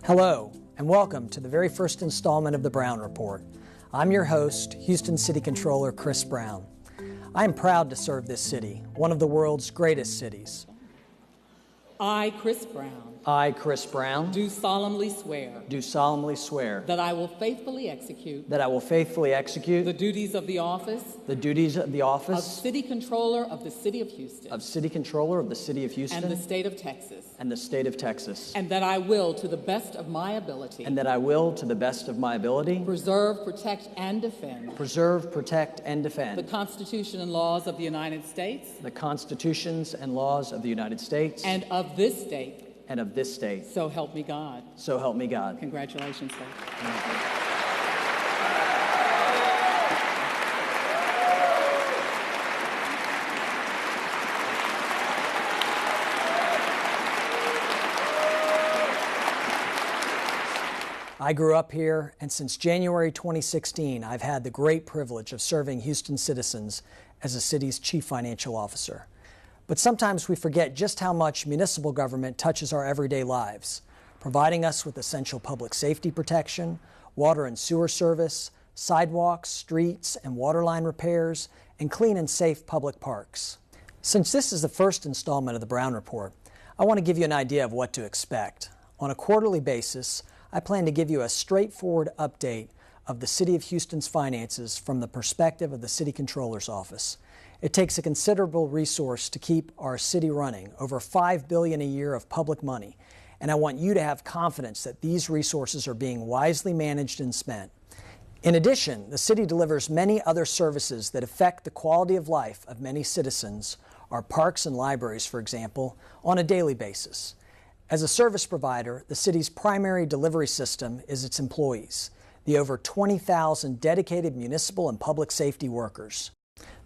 Hello, and welcome to the very first installment of the Brown Report. I'm your host, Houston City Controller Chris Brown. I am proud to serve this city, one of the world's greatest cities. I, Chris Brown, I, Chris Brown, do solemnly swear that I will faithfully execute the duties of the office of City Controller of the City of Houston of City Controller of the City of Houston and the State of Texas, and that I will, to the best of my ability, preserve, protect, and defend the Constitution and laws of the United States the constitutions and laws of the United States and of this state. So help me God. Congratulations, sir. I grew up here, and since January 2016, I've had the great privilege of serving Houston citizens as the city's chief financial officer. But sometimes we forget just how much municipal government touches our everyday lives, providing us with essential public safety protection, water and sewer service, sidewalks, streets, and water line repairs, and clean and safe public parks. Since this is the first installment of the Brown Report, I want to give you an idea of what to expect. On a quarterly basis, I plan to give you a straightforward update of the City of Houston's finances from the perspective of the City Controller's Office. It takes a considerable resource to keep our city running, over $5 billion a year of public money, and I want you to have confidence that these resources are being wisely managed and spent. In addition, the city delivers many other services that affect the quality of life of many citizens, our parks and libraries, for example, on a daily basis. As a service provider, the city's primary delivery system is its employees, the over 20,000 dedicated municipal and public safety workers.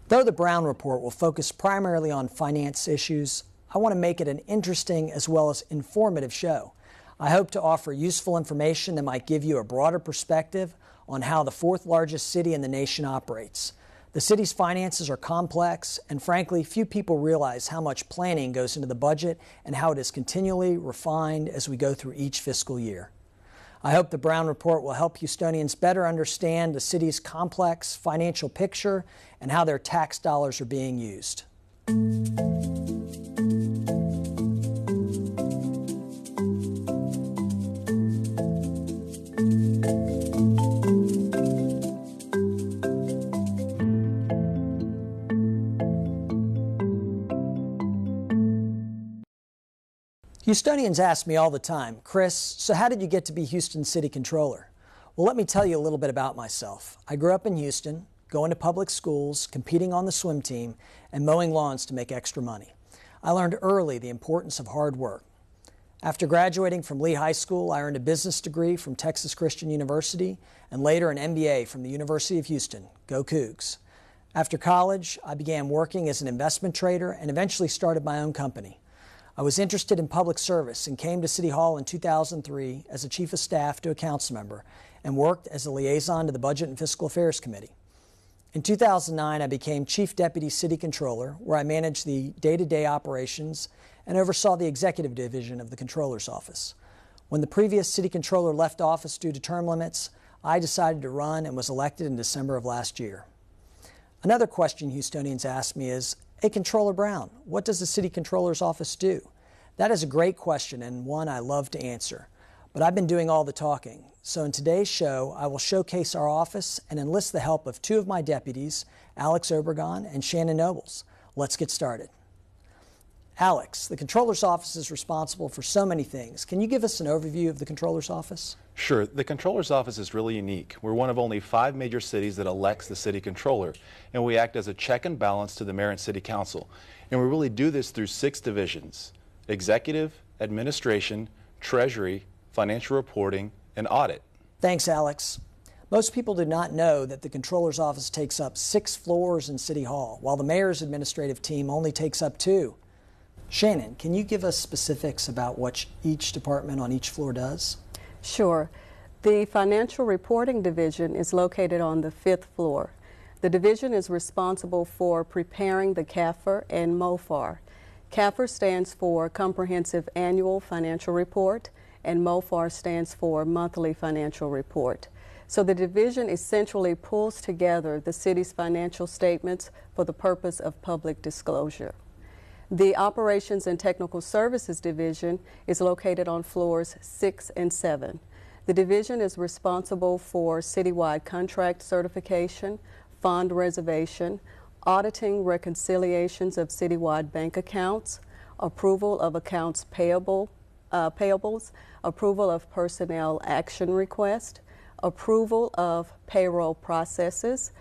Though the Brown Report will focus primarily on finance issues, I want to make it an interesting as well as informative show. I hope to offer useful information that might give you a broader perspective on how the fourth largest city in the nation operates. The city's finances are complex, and frankly, few people realize how much planning goes into the budget and how it is continually refined as we go through each fiscal year. I hope the Brown Report will help Houstonians better understand the city's complex financial picture and how their tax dollars are being used. Houstonians ask me all the time, Chris, so how did you get to be Houston City Controller? Well, let me tell you a little bit about myself. I grew up in Houston, going to public schools, competing on the swim team, and mowing lawns to make extra money. I learned early the importance of hard work. After graduating from Lee High School, I earned a business degree from Texas Christian University and later an MBA from the University of Houston. Go Cougs. After college, I began working as an investment trader and eventually started my own company. I was interested in public service and came to City Hall in 2003 as a chief of staff to a council member and worked as a liaison to the Budget and Fiscal Affairs Committee. In 2009, I became Chief Deputy City Controller, where I managed the day-to-day operations and oversaw the executive division of the Controller's Office. When the previous City Controller left office due to term limits, I decided to run and was elected in December of last year. Another question Houstonians ask me is, hey, Controller Brown, what does the City Controller's Office do? That is a great question and one I love to answer, but I've been doing all the talking. So in today's show, I will showcase our office and enlist the help of two of my deputies, Alex Obregon and Shannon Nobles. Let's get started. Alex, the Controller's Office is responsible for so many things. Can you give us an overview of the Controller's Office? Sure. The Controller's Office is really unique. We're one of only 5 major cities that elects the City Controller, and we act as a check and balance to the Mayor and City Council. And we really do this through 6 divisions: Executive, Administration, Treasury, Financial Reporting, and Audit. Thanks, Alex. Most people do not know that the Controller's Office takes up 6 floors in City Hall, while the Mayor's administrative team only takes up 2. Shannon, can you give us specifics about what each department on each floor does? Sure. The Financial Reporting Division is located on the 5th floor. The division is responsible for preparing the CAFR and MOFAR. CAFR stands for Comprehensive Annual Financial Report, and MOFAR stands for Monthly Financial Report. So the division essentially pulls together the city's financial statements for the purpose of public disclosure. The Operations and Technical Services Division is located on floors 6 and 7. The division is responsible for citywide contract certification, fund reservation, auditing reconciliations of citywide bank accounts, approval of accounts payables, approval of personnel action request, approval of payroll processes,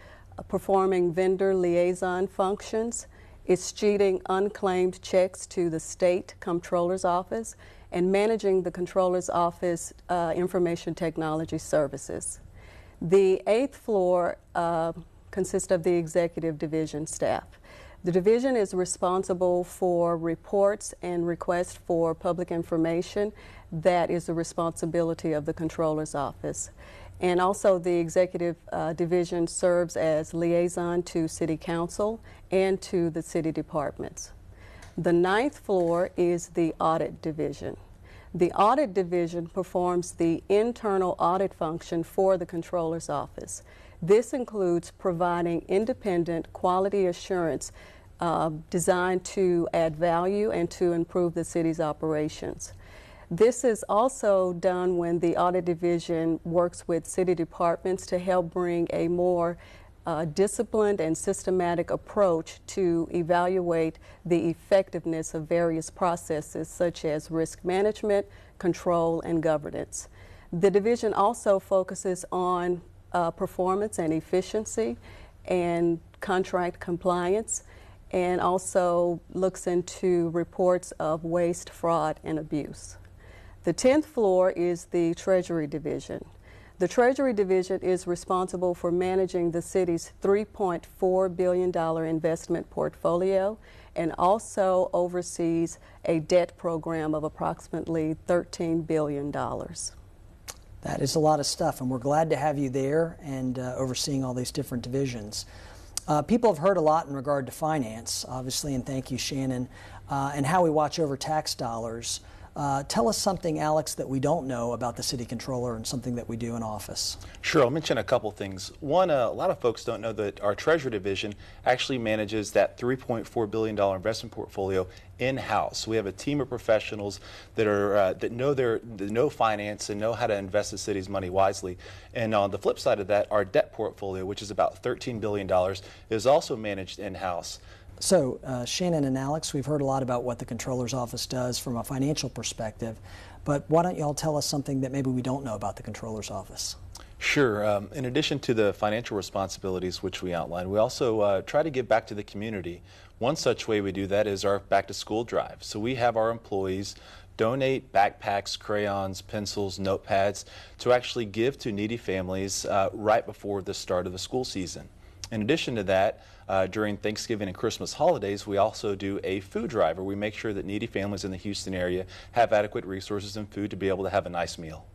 performing vendor liaison functions, escheating unclaimed checks to the state comptroller's office, and managing the comptroller's office information technology services. The 8th floor consists of the executive division staff. The division is responsible for reports and requests for public information. That is the responsibility of the comptroller's office. And also the executive division serves as liaison to city council and to the city departments. The 9th floor is the audit division. The audit division performs the internal audit function for the comptroller's office. This includes providing independent quality assurance designed to add value and to improve the city's operations. This is also done when the audit division works with city departments to help bring a more disciplined and systematic approach to evaluate the effectiveness of various processes such as risk management, control, and governance. The division also focuses on performance and efficiency and contract compliance, and also looks into reports of waste, fraud, and abuse. The 10th floor is the Treasury Division. The Treasury Division is responsible for managing the city's $3.4 billion investment portfolio and also oversees a debt program of approximately $13 billion. That is a lot of stuff, and we're glad to have you there and overseeing all these different divisions. People have heard a lot in regard to finance, obviously, and thank you, Shannon, and how we watch over tax dollars. Tell us something, Alex, that we don't know about the city controller and something that we do in office. Sure, I'll mention a couple things. One, a lot of folks don't know that our Treasury Division actually manages that $3.4 billion investment portfolio in-house. We have a team of professionals that are that know finance and know how to invest the city's money wisely. And on the flip side of that, our debt portfolio, which is about $13 billion, is also managed in-house. So, Shannon and Alex, we've heard a lot about what the Comptroller's Office does from a financial perspective, but why don't you all tell us something that maybe we don't know about the Comptroller's Office? Sure. In addition to the financial responsibilities which we outlined, we also try to give back to the community. One such way we do that is our back-to-school drive. So we have our employees donate backpacks, crayons, pencils, notepads to actually give to needy families right before the start of the school season. In addition to that, during Thanksgiving and Christmas holidays, we also do a food drive where we make sure that needy families in the Houston area have adequate resources and food to be able to have a nice meal.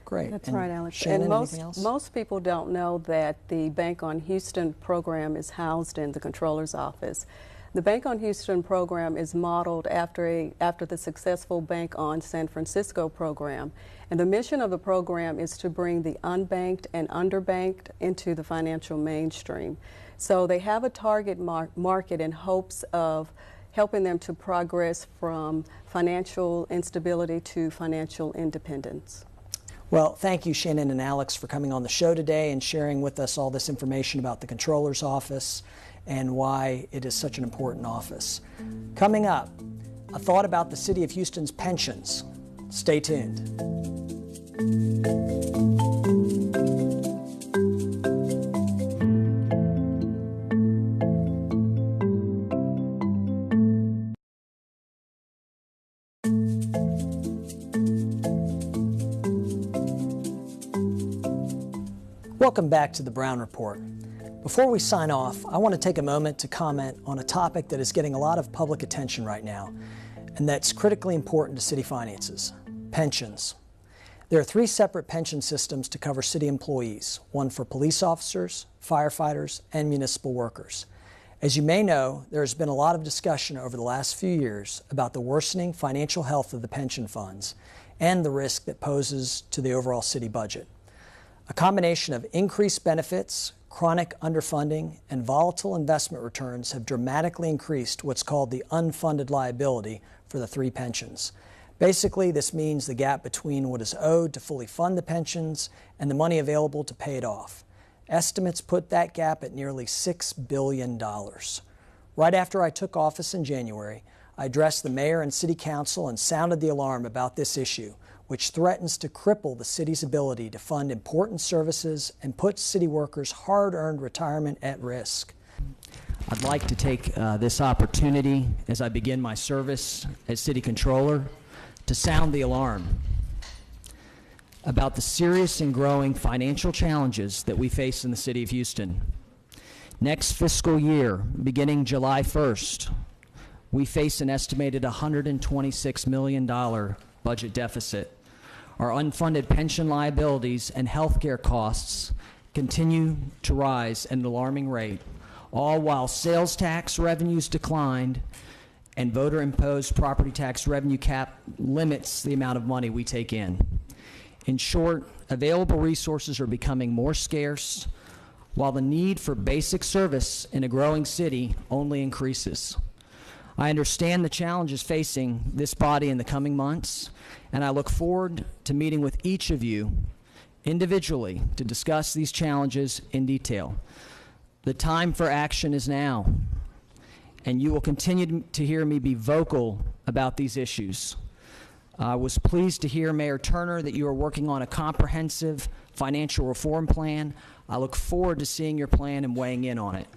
Great. That's And right, Alex. Shannon, and anything else? most people don't know that the Bank on Houston program is housed in the Comptroller's Office. The Bank on Houston program is modeled after the successful Bank on San Francisco program. And the mission of the program is to bring the unbanked and underbanked into the financial mainstream. So they have a target market in hopes of helping them to progress from financial instability to financial independence. Well, thank you, Shannon and Alex, for coming on the show today and sharing with us all this information about the Comptroller's Office and why it is such an important office. Coming up, a thought about the City of Houston's pensions. Stay tuned. Welcome back to the Brown Report. Before we sign off, I want to take a moment to comment on a topic that is getting a lot of public attention right now, and that's critically important to city finances: pensions. There are 3 separate pension systems to cover city employees, one for police officers, firefighters, and municipal workers. As you may know, there has been a lot of discussion over the last few years about the worsening financial health of the pension funds and the risk that poses to the overall city budget. A combination of increased benefits, chronic underfunding, and volatile investment returns have dramatically increased what's called the unfunded liability for the three pensions. Basically, this means the gap between what is owed to fully fund the pensions and the money available to pay it off. Estimates put that gap at nearly $6 billion. Right after I took office in January, I addressed the mayor and city council and sounded the alarm about this issue, which threatens to cripple the city's ability to fund important services and put city workers' hard-earned retirement at risk. I'd like to take this opportunity as I begin my service as city controller to sound the alarm about the serious and growing financial challenges that we face in the city of Houston. Next fiscal year, beginning July 1st, we face an estimated $126 million budget deficit. Our unfunded pension liabilities and health care costs continue to rise at an alarming rate, all while sales tax revenues declined and voter-imposed property tax revenue cap limits the amount of money we take in. In short, available resources are becoming more scarce, while the need for basic service in a growing city only increases. I understand the challenges facing this body in the coming months, and I look forward to meeting with each of you individually to discuss these challenges in detail. The time for action is now, and you will continue to hear me be vocal about these issues. I was pleased to hear, Mayor Turner, that you are working on a comprehensive financial reform plan. I look forward to seeing your plan and weighing in on it.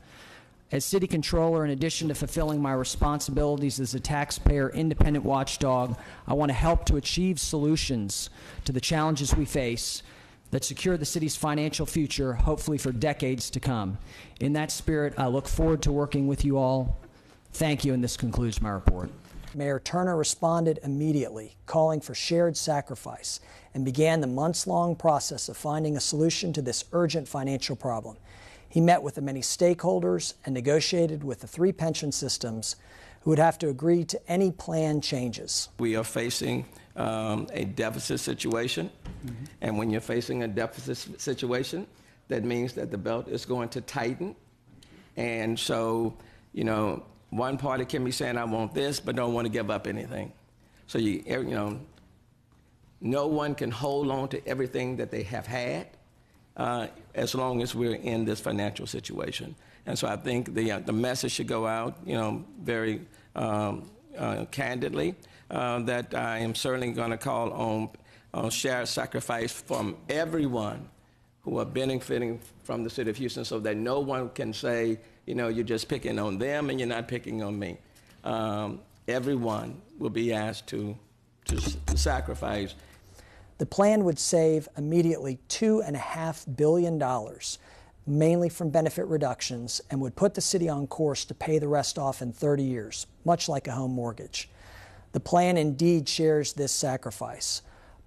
As City Controller, in addition to fulfilling my responsibilities as a taxpayer independent watchdog, I want to help to achieve solutions to the challenges we face that secure the city's financial future, hopefully for decades to come. In that spirit, I look forward to working with you all. Thank you, and this concludes my report. Mayor Turner responded immediately, calling for shared sacrifice, and began the months-long process of finding a solution to this urgent financial problem. He met with the many stakeholders and negotiated with the three pension systems who would have to agree to any plan changes. We are facing a deficit situation, and when you're facing a deficit situation, that means that the belt is going to tighten. And so, you know, one party can be saying, I want this, but don't want to give up anything. So, no one can hold on to everything that they have had as long as we're in this financial situation. And so I think the message should go out, very candidly, that I am certainly going to call on shared sacrifice from everyone who are benefiting from the city of Houston, so that no one can say, you're just picking on them and you're not picking on me. Everyone will be asked to sacrifice. The plan would save immediately $2.5 billion, mainly from benefit reductions, and would put the city on course to pay the rest off in 30 years, much like a home mortgage. The plan indeed shares this sacrifice.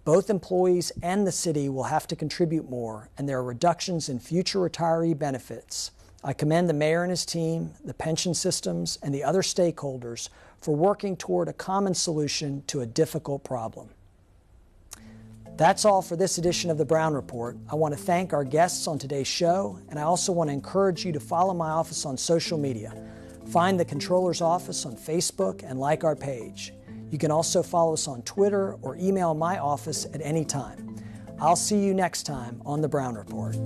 Both employees and the city will have to contribute more, and there are reductions in future retiree benefits. I commend the mayor and his team, the pension systems, and the other stakeholders for working toward a common solution to a difficult problem. That's all for this edition of the Brown Report. I want to thank our guests on today's show, and I also want to encourage you to follow my office on social media. Find the Controller's Office on Facebook and like our page. You can also follow us on Twitter or email my office at any time. I'll see you next time on the Brown Report.